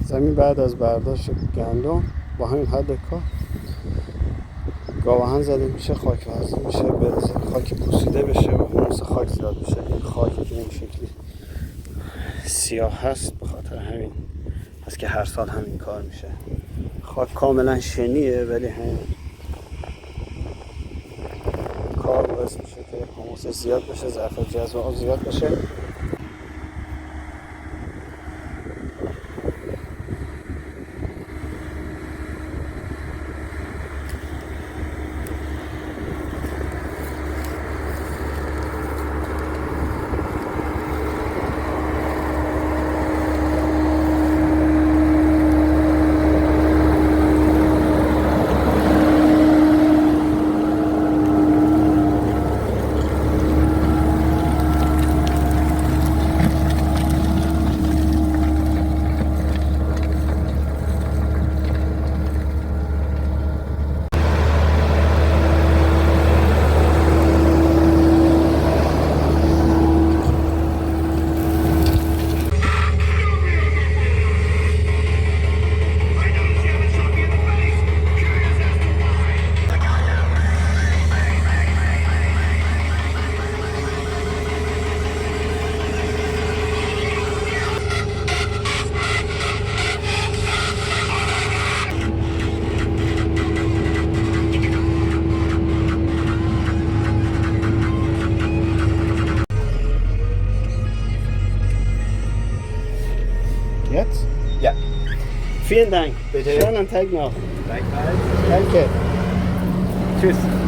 زمین بعد از برداشت گندم با همین حد کار گاوهن زده میشه، خاک ورزی میشه، خاک پوسیده بشه و حموض خاک زیاد بشه. این خاکی که این شکلی سیاه هست به خاطر همین هست که هر سال همین کار میشه. خاک کاملا شنیه ولی همین کار باعث میشه که حموض زیاد بشه، ظرف جذب آب زیاد بشه. Jetzt? Ja. Vielen Dank. Bitte. Schönen Tag noch. Gleichfalls. Danke. Tschüss.